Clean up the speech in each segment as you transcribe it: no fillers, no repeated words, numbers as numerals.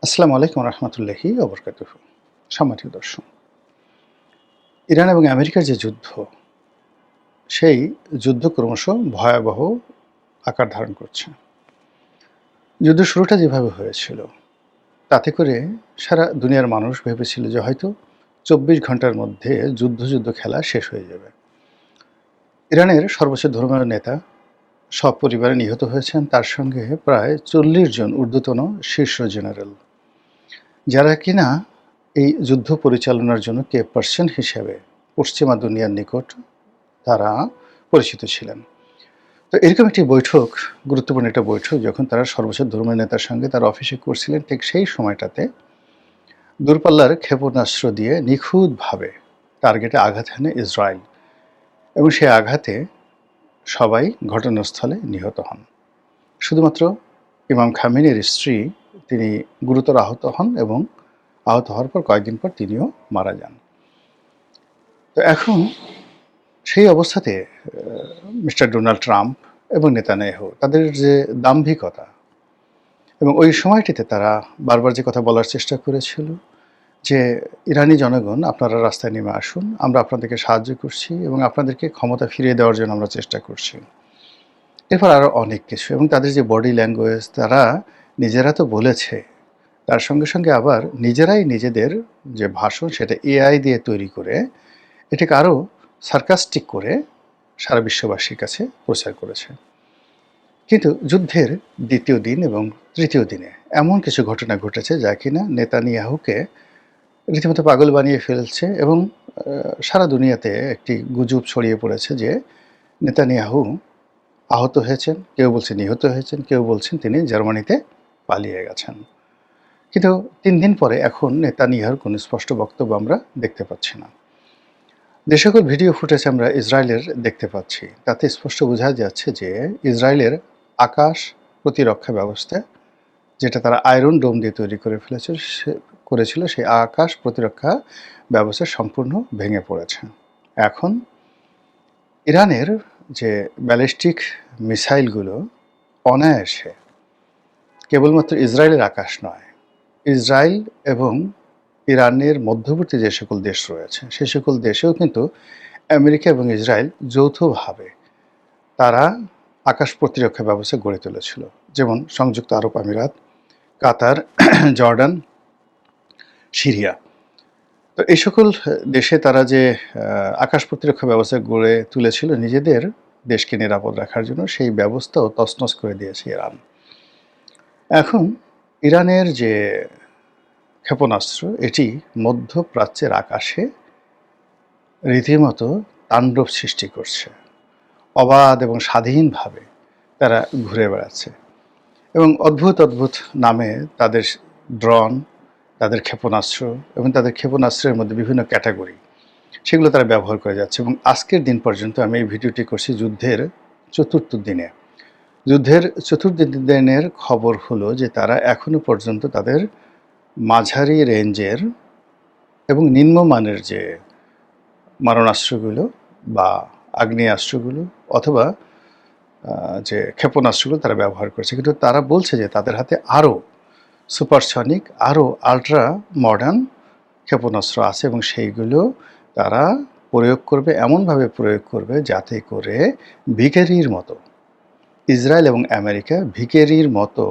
আসসালামু আলাইকুম রহমতুল্লাহি ওবরকাতুহু। সম্মানিত দর্শক, ইরান এবং আমেরিকার যে যুদ্ধ, সেই যুদ্ধ ক্রমশ ভয়াবহ আকার ধারণ করছে। যুদ্ধ শুরুটা যেভাবে হয়েছিল, তাতে করে সারা দুনিয়ার মানুষ ভেবেছিল যে হয়তো ২৪ ঘন্টার মধ্যে যুদ্ধ খেলা শেষ হয়ে যাবে। ইরানের সর্বোচ্চ ধর্মীয় নেতা সপরিবারে নিহত হয়েছেন, তার সঙ্গে প্রায় ৪০ জন ঊর্ধ্বতন শীর্ষ জেনারেল, যারা কিনা এই যুদ্ধ পরিচালনার জন্য কে পার্সন হিসেবে পশ্চিমা দুনিয়ার নিকট তারা পরিচিত ছিলেন। তো এরকম একটি বৈঠক, গুরুত্বপূর্ণ একটা বৈঠক যখন তারা সর্বোচ্চ ধর্মীয় নেতার সঙ্গে তার অফিসে করছিলেন, ঠিক সেই সময়টাতে দূরপাল্লার ক্ষেপণাস্ত্র দিয়ে নিখুঁতভাবে টার্গেটে আঘাত হানে ইসরায়েল, এবং সেই আঘাতে সবাই ঘটনাস্থলে নিহত হন। শুধুমাত্র ইমাম খামেনির স্ত্রী, তিনি গুরুতর আহত হন এবং আহত হওয়ার পর কয়েকদিন পর তিনিও মারা যান। তো এখন সেই অবস্থাতে মিস্টার ডোনাল্ড ট্রাম্প এবং নেতানিয়াহু, তাদের যে দাম্ভিকতা, এবং ওই সময়টিতে তারা বারবার যে কথা বলার চেষ্টা করেছিল যে ইরানি জনগণ, আপনারা রাস্তায় নেমে আসুন, আমরা আপনাদেরকে সাহায্য করছি এবং আপনাদেরকে ক্ষমতা ফিরিয়ে দেওয়ার জন্য আমরা চেষ্টা করছি। এরপর আরও অনেক কিছু, এবং তাদের যে বডি ল্যাঙ্গুয়েজ, তারা নিজেরা তো বলেছে, তার সঙ্গে সঙ্গে আবার নিজেরাই নিজেদের যে ভাষণ, সেটা এআই দিয়ে তৈরি করে এটাকে আরও সার্কাস্টিক করে সারা বিশ্ববাসীর কাছে প্রচার করেছে। কিন্তু যুদ্ধের দ্বিতীয় দিন এবং তৃতীয় দিনে এমন কিছু ঘটনা ঘটেছে যা কিনা নেতানিয়াহুকে রীতিমতো পাগল বানিয়ে ফেলছে, এবং সারা দুনিয়াতে একটি গুজব ছড়িয়ে পড়েছে যে নেতানিয়াহু আহত হয়েছেন, কেউ বলছেন নিহত হয়েছেন, কেউ বলছেন তিনি জার্মানিতে পালিয়ে গেছেন। কিন্তু ৩ দিন পরে এখন নেতানিয়াহুর কোনো স্পষ্ট বক্তব্য আমরা দেখতে পাচ্ছি না। যে সকল ভিডিও ফুটেজ আমরা ইসরায়েলের দেখতে পাচ্ছি, তাতে স্পষ্ট বোঝা যাচ্ছে যে ইসরায়েলের আকাশ প্রতিরক্ষা ব্যবস্থা, যেটা তারা আয়রন ডোম দিয়ে তৈরি করে করেছিল, সেই আকাশ প্রতিরক্ষা ব্যবস্থা সম্পূর্ণ ভেঙে পড়েছে। এখন ইরানের যে ব্যালিস্টিক মিসাইলগুলো অনায়াসে কেবলমাত্র ইসরায়েলের আকাশ নয়, ইসরায়েল এবং ইরানের মধ্যবর্তী যে সকল দেশ রয়েছে, সে সকল দেশেও কিন্তু আমেরিকা এবং ইসরায়েল যৌথভাবে তারা আকাশ প্রতিরক্ষা ব্যবস্থা গড়ে তুলেছিল। যেমন সংযুক্ত আরব আমিরাত, কাতার, জর্ডান, সিরিয়া। তো এই সকল দেশে তারা যে আকাশ প্রতিরক্ষা ব্যবস্থা গড়ে তুলেছিল নিজেদের দেশকে নিরাপদ রাখার জন্য, সেই ব্যবস্থাও তছনছ করে দিয়েছে ইরান। এখন ইরানের যে ক্ষেপণাস্ত্র, এটি মধ্যপ্রাচ্যের আকাশে রীতিমতো তাণ্ডব সৃষ্টি করছে। অবাধ এবং স্বাধীনভাবে তারা ঘুরে বেড়াচ্ছে, এবং অদ্ভুত অদ্ভুত নামে তাদের ড্রোন, তাদের ক্ষেপণাস্ত্র এবং তাদের ক্ষেপণাস্ত্রের মধ্যে বিভিন্ন ক্যাটাগরি, সেগুলো তারা ব্যবহার করে যাচ্ছে। এবং আজকের দিন পর্যন্ত, আমি এই ভিডিওটি করছি যুদ্ধের চতুর্থ দিনে, যুদ্ধের চতুর্থ দিনের খবর হলো যে তারা এখনো পর্যন্ত তাদের মাঝারি রেঞ্জের এবং নিম্নমানের যে মারণাস্ত্রগুলো বা আগ্নেয়াস্ত্রগুলো অথবা যে ক্ষেপণাস্ত্রগুলো তারা ব্যবহার করছে, কিন্তু তারা বলছে যে তাদের হাতে আরও সুপারসনিক, আরও আলট্রা মডার্ন ক্ষেপণাস্ত্র আছে, এবং সেইগুলো তারা প্রয়োগ করবে, এমনভাবে প্রয়োগ করবে যাতে করে ভিখারির মতো ইসরায়েল এবং আমেরিকা ভিখারির মতো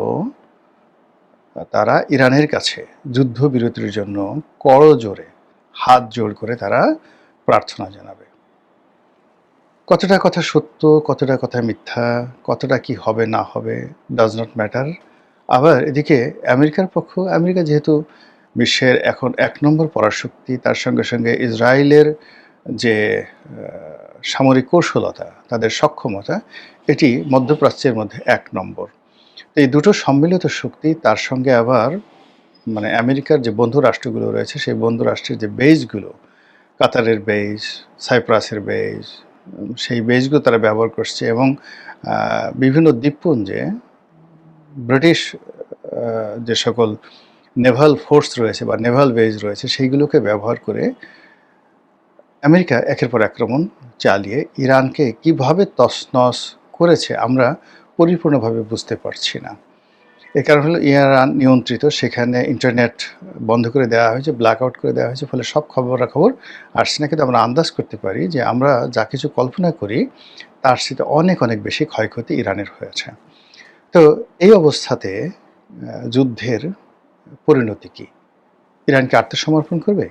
তারা ইরানের কাছে যুদ্ধবিরতির জন্য করজোড়ে হাত জোড় করে তারা প্রার্থনা জানাবে। কতটা কথা সত্য, কতটা কথা মিথ্যা, কতটা কি হবে না হবে, ডাজ নট ম্যাটার। আবার এদিকে আমেরিকার পক্ষ, আমেরিকা যেহেতু বিশ্বের এখন ১ নম্বর পরাশক্তি, তার সঙ্গে সঙ্গে ইসরায়েলের যে সামরিক কৌশলতা, তাদের সক্ষমতা, এটি মধ্যপ্রাচ্যের মধ্যে ১ নম্বর। এই দুটো সম্মিলিত শক্তি, তার সঙ্গে আবার মানে আমেরিকার যে বন্ধু রাষ্ট্রগুলো রয়েছে, সেই বন্ধু রাষ্ট্রের যে বেসগুলো, কাতারের বেস, সাইপ্রাসের বেস, সেই বেসগুলো তারা ব্যবহার করছে, এবং বিভিন্ন দ্বীপপুঞ্জে ব্রিটিশ যে সকল নেভাল ফোর্স রয়েছে বা নেভাল বেস রয়েছে, সেইগুলোকে ব্যবহার করে আমেরিকা একের পর আক্রমণ চালিয়ে ইরানকে কিভাবে তছনছ করেছে আমরা পরিপূর্ণভাবে বুঝতে পারছি না। এর কারণ হলো ইরান নিয়ন্ত্রিত, সেখানে ইন্টারনেট বন্ধ করে দেওয়া হয়েছে, ব্ল্যাক আউট করে দেওয়া হয়েছে, ফলে সব খবরাখবর আসছে না। কিন্তু আমরা আন্দাজ করতে পারি যে আমরা যা কিছু কল্পনা করি তার সাথে অনেক অনেক বেশি ক্ষয়ক্ষতি ইরানের হয়েছে। তো এই অবস্থাতে যুদ্ধের পরিণতি কী? ইরান কি আত্মসমর্পণ করবে?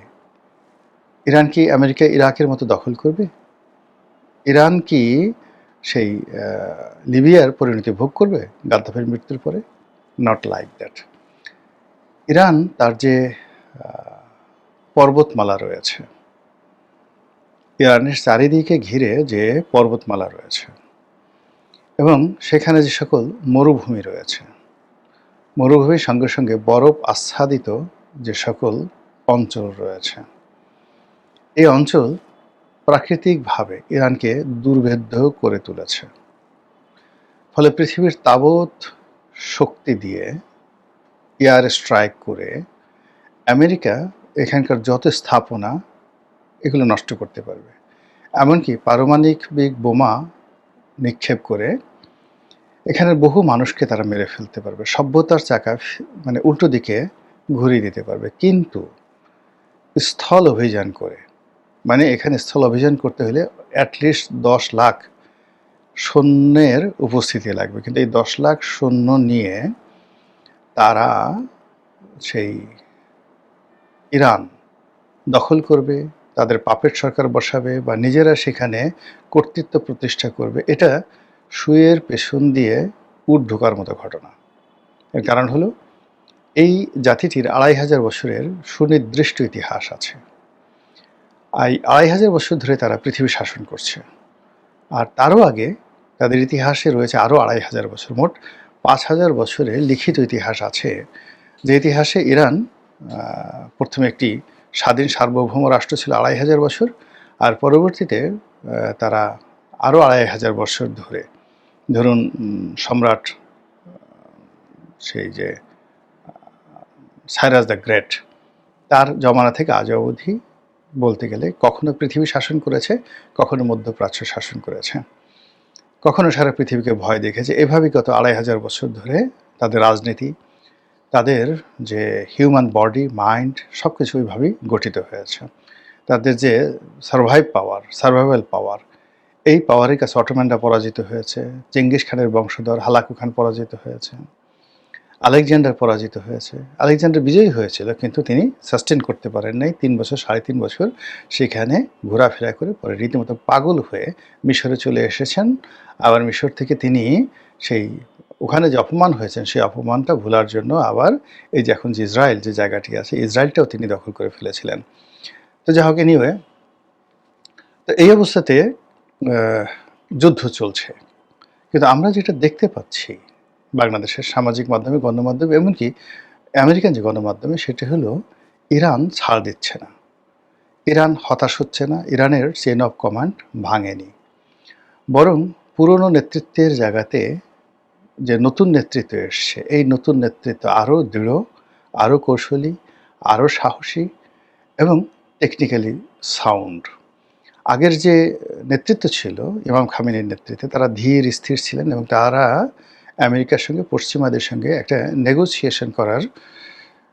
ইরান কি আমেরিকা ইরাকের মতো দখল করবে? ইরান কি সেই লিবিয়ার পরিণতি ভোগ করবে গাদ্দাফির মৃত্যুর পরে? Not like that. ইরান তার যে পর্বতমালা রয়েছে, ইরানের চারিদিকে ঘিরে যে পর্বতমালা রয়েছে এবং সেখানে যে সকল মরুভূমি রয়েছে, মরুভূমির সঙ্গে সঙ্গে বরফ আচ্ছাদিত যে সকল অঞ্চল রয়েছে, এই অঞ্চল প্রাকৃতিকভাবে ইরানকে দুর্ভেদ্য করে তুলেছে। ফলে পৃথিবীর তাবৎ শক্তি দিয়ে এয়ার স্ট্রাইক করে আমেরিকা এখানকার যত স্থাপনা এগুলো নষ্ট করতে পারবে। এমনকি পারমাণবিক বোমা নিক্ষেপ করে এখানের বহু মানুষকে তারা মেরে ফেলতে পারবে, সভ্যতার চাকা মানে উল্টো দিকে ঘুরিয়ে দিতে পারবে। কিন্তু স্থল অভিযান করে, মানে এখানে স্থল অভিযান করতে হলে অ্যাটলিস্ট 10 লাখ সৈন্যের উপস্থিতি লাগবে। কিন্তু এই 10 লাখ সৈন্য নিয়ে তারা সেই ইরান দখল করবে, তাদের পাপেট সরকার বসাবে বা নিজেরা সেখানে কর্তৃত্ব প্রতিষ্ঠা করবে, এটা শুয়ের পেছন দিয়ে উট ঢোকার মতো ঘটনা। এর কারণ হলো এই জাতিটির 2500 বছরের সুনির্দিষ্ট ইতিহাস আছে। এই 2500 বছর ধরে তারা পৃথিবী শাসন করছে। আর তারও আগে তাদের ইতিহাসে রয়েছে আরও 2500 বছর, মোট 5000 বছরের লিখিত ইতিহাস আছে। যে ইতিহাসে ইরান প্রথমে একটি স্বাধীন সার্বভৌম রাষ্ট্র ছিল 2500 বছর, আর পরবর্তীতে তারা আরও 2500 বছর ধরে, ধরুন সম্রাট সেই যে সাইরাস দ্য গ্রেট, তার জমানা থেকে আজ অবধি বলতে গেলে কখনো পৃথিবী শাসন করেছে, কখনো মধ্যপ্রাচ্য শাসন করেছে, কখনো সারা পৃথিবীকে ভয় দেখেছে। এভাবেই গত 2500 বছর ধরে তাদের রাজনীতি, তাদের যে হিউম্যান বডি, মাইন্ড সব কিছু ওইভাবেই গঠিত হয়েছে। তাদের যে সার্ভাইভাল পাওয়ার, এই পাওয়ারের কাছে অটোম্যানরা পরাজিত হয়েছে, চেঙ্গিস খানের বংশধর হালাকু খান পরাজিত হয়েছে, আলেকজান্ডার পরাজিত হয়েছে। আলেকজান্ডার বিজয়ী হয়েছিল, কিন্তু তিনি সাস্টেন করতে পারেন নাই। 3 বছর 3.5 বছর সেখানে ঘোরাফেরা করে পরে রীতিমতো পাগল হয়ে মিশরে চলে এসেছেন। আবার মিশর থেকে তিনি সেই ওখানে যে অপমান হয়েছেন সেই অপমানটা ভোলার জন্য আবার এই যে এখন যে ইসরায়েল যে জায়গাটি আছে, ইসরায়েলটাও তিনি দখল করে ফেলেছিলেন। তো যা হোক, এনিওয়ে, তো এই অবস্থাতে যুদ্ধ চলছে। কিন্তু আমরা যেটা দেখতে পাচ্ছি বাংলাদেশের সামাজিক মাধ্যমে, গণমাধ্যমে, এমনকি আমেরিকান যে গণমাধ্যমে, সেটা হলো ইরান ছাড় দিচ্ছে না, ইরান হতাশ হচ্ছে না, ইরানের চেইন অফ কমান্ড ভাঙেনি, বরং পুরনো নেতৃত্বের জায়গাতে যে নতুন নেতৃত্ব এসছে, এই নতুন নেতৃত্ব আরও দৃঢ়, আরও কৌশলী, আরও সাহসী এবং টেকনিক্যালি সাউন্ড। আগের যে নেতৃত্ব ছিল ইমাম খামেনির নেতৃত্বে, তারা ধীর স্থির ছিলেন এবং তারা আমেরিকার সঙ্গে, পশ্চিমাদের সঙ্গে একটা নেগোসিয়েশন করার,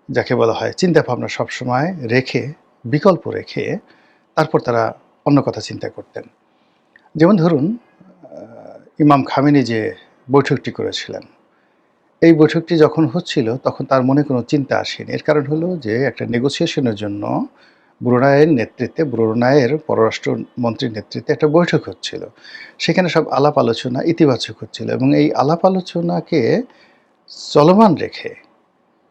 যাকে বলা হয় চিন্তাভাবনা, সবসময় রেখে, বিকল্প রেখে তারপর তারা অন্য কথা চিন্তা করতেন। যেমন ধরুন ইমাম খামেনি যে বৈঠকটি করেছিলেন, এই বৈঠকটি যখন হচ্ছিল তখন তার মনে কোনো চিন্তা আসেনি। এর কারণ হলো যে একটা নেগোসিয়েশনের জন্য ব্রুনাইয়ের নেতৃত্বে, ব্রুনাইয়ের পররাষ্ট্রমন্ত্রীর নেতৃত্বে একটা বৈঠক হচ্ছিল। সেখানে সব আলাপ আলোচনা ইতিবাচক হচ্ছিল এবং এই আলাপ আলোচনাকে চলমান রেখে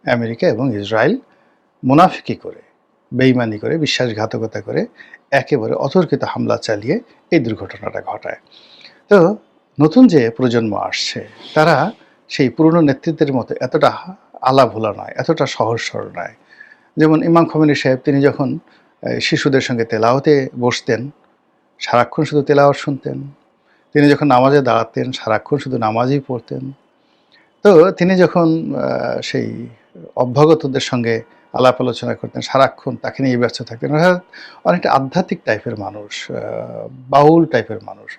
আমেরিকা এবং ইসরায়েল মুনাফিকি করে, বেইমানি করে, বিশ্বাসঘাতকতা করে একেবারে অতর্কিত হামলা চালিয়ে এই দুর্ঘটনাটা ঘটায়। তো নতুন যে প্রজন্ম আসছে, তারা সেই পুরনো নেতৃত্বের মতো এতটা আলাভোলা নয়, এতটা সহজ সরল নয়। যেমন ইমাম খোমেনি সাহেব, তিনি যখন শিশুদের সঙ্গে তেলাওয়াতে বসতেন, সারাক্ষণ শুধু তেলাওয়াত শুনতেন। তিনি যখন নামাজে দাঁড়াতেন, সারাক্ষণ শুধু নামাজই পড়তেন। তো তিনি যখন সেই অভ্যাগতদের সঙ্গে আলাপ আলোচনা করতেন, সারাক্ষণ তাকে নিয়ে ব্যস্ত থাকতেন। অর্থাৎ অনেকটা আধ্যাত্মিক টাইপের মানুষ, বাউল টাইপের মানুষ।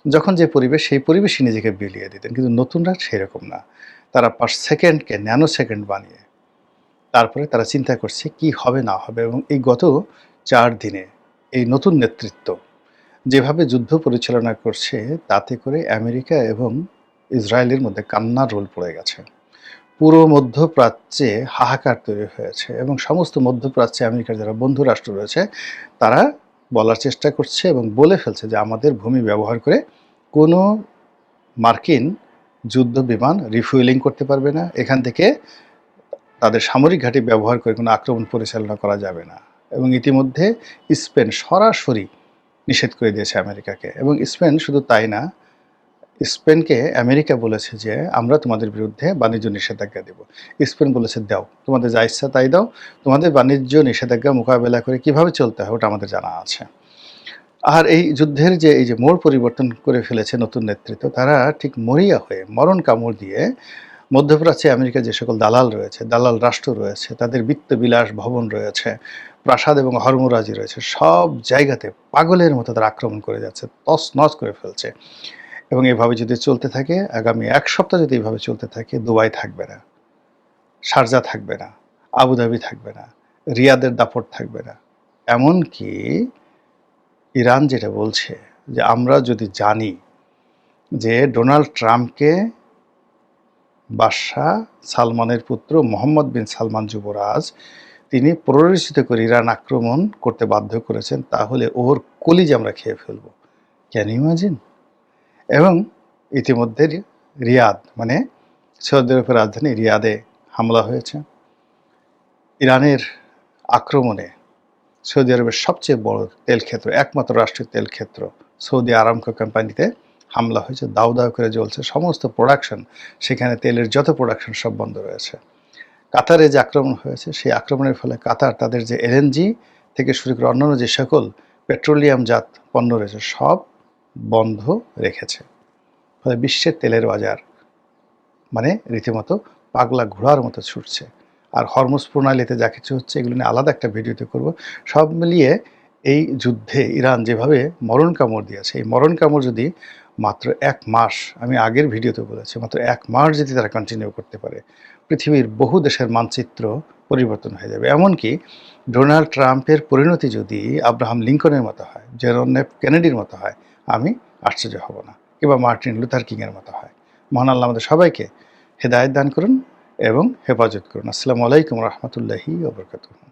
যখন যে পরিবেশ, সেই পরিবেশে নিজেকে বিলিয়ে দিতেন। কিন্তু নতুনরা সেরকম না, তারা পার সেকেন্ডকে ন্যানো সেকেন্ড বানিয়ে তারপরে তারা চিন্তা করছে কি হবে না হবে। এবং এই গত 4 দিনে এই নতুন নেতৃত্ব যেভাবে যুদ্ধ পরিচালনা করছে, তাতে করে আমেরিকা এবং ইসরায়েলের মধ্যে কান্নার রোল পড়ে গেছে। পুরো মধ্যপ্রাচ্যে হাহাকার তৈরি হয়েছে এবং সমস্ত মধ্যপ্রাচ্যে আমেরিকার যারা বন্ধু রাষ্ট্র রয়েছে তারা বলার চেষ্টা করছে এবং বলে ফেলছে যে আমাদের ভূমি ব্যবহার করে কোনো মার্কিন যুদ্ধ বিমান রিফুয়েলিং করতে পারবে না, এখান থেকে তাদের সামরিক ঘাঁটি ব্যবহার করে কোনো আক্রমণ পরিচালনা করা যাবে না। এবং ইতিমধ্যে স্পেন সরাসরি নিষেধ করে দিয়েছে আমেরিকাকে। এবং স্পেন শুধু তাই না, স্পেনকে আমেরিকা বলেছে যে আমরা তোমাদের বিরুদ্ধে বাণিজ্য নিষেধাজ্ঞা দেব। স্পেন বলেছে দাও, তোমাদের যা ইচ্ছা তাই দাও, তোমাদের বাণিজ্য নিষেধাজ্ঞা মোকাবেলা করে কিভাবে চলতে হয় ওটা আমাদের জানা আছে। আর এই যুদ্ধের যে এই যে মোড় পরিবর্তন করে ফেলেছে নতুন নেতৃত্ব, তারা ঠিক মরিয়া হয়ে মরণ কামড় দিয়ে মধ্যপ্রাচ্যে আমেরিকার যে সকল দালাল রয়েছে, দালাল রাষ্ট্র রয়েছে, তাদের বিত্তবিলাস ভবন রয়েছে, প্রাসাদ এবং হর্মরাজি রয়েছে, সব জায়গাতে পাগলের মতো তারা আক্রমণ করে যাচ্ছে, তছনছ করে ফেলছে। এবং এভাবে যদি চলতে থাকে, আগামী 1 সপ্তাহ যদি এভাবে চলতে থাকে, দুবাই থাকবে না, শারজা থাকবে না, আবুধাবি থাকবে না, রিয়াদের দাপট থাকবে না। এমনকি ইরান যেটা বলছে যে আমরা যদি জানি যে ডোনাল্ড ট্রাম্পকে বাদশাহ সালমানের পুত্র মোহাম্মদ বিন সালমান যুবরাজ তিনি প্ররোচিত করে ইরান আক্রমণ করতে বাধ্য করেছেন, তাহলে ওর কলিজা আমরা খেয়ে ফেলব। Can you imagine? এবং ইতিমধ্যে রিয়াদ মানে সৌদি আরবের রাজধানী রিয়াদে হামলা হয়েছে। ইরানের আক্রমণে সৌদি আরবের সবচেয়ে বড় তেল ক্ষেত্র, একমাত্র রাষ্ট্রীয় তেল ক্ষেত্র সৌদি আরামকো কোম্পানিতে হামলা হয়েছে, দাউ দাউ করে জ্বলছে সমস্ত প্রোডাকশন, সেখানে তেলের যত প্রোডাকশন সব বন্ধ রয়েছে। কাতারে যে আক্রমণ হয়েছে, সেই আক্রমণের ফলে কাতার তাদের যে এলএনজি থেকে শুরু করে অন্যান্য যে সকল পেট্রোলিয়ামজাত পণ্য রয়েছে সব বন্ধ রেখেছে। ফলে বিশ্বের তেলের বাজার মানে রীতিমতো পাগলা ঘোড়ার মতো ছুটছে। আর হরমুজ প্রণালীতে যা কিছু হচ্ছে এগুলো নিয়ে আলাদা একটা ভিডিওতে করব। সব মিলিয়ে এই যুদ্ধে ইরান যেভাবে মরণ কামড় দিয়েছে, এই মরণ কামড় যদি মাত্র 1 মাস, আমি আগের ভিডিওতে বলেছি, মাত্র 1 মাস যদি তারা কন্টিনিউ করতে পারে, পৃথিবীর বহু দেশের মানচিত্র পরিবর্তন হয়ে যাবে। এমনকি ডোনাল্ড ট্রাম্পের পরিণতি যদি আব্রাহাম লিঙ্কনের মতো হয়, জেরন এফ কেনেডির মতো হয়, আমি আশ্চর্য হব না, কিংবা মার্টিন লুথার কিংয়ের মতো হয়। মহান আল্লাহ আমাদের সবাইকে হেদায়েত দান করুন এবং হেফাজত করুন। আসসালামু আলাইকুম রহমতুল্লাহি ওয়া বারাকাতুহু।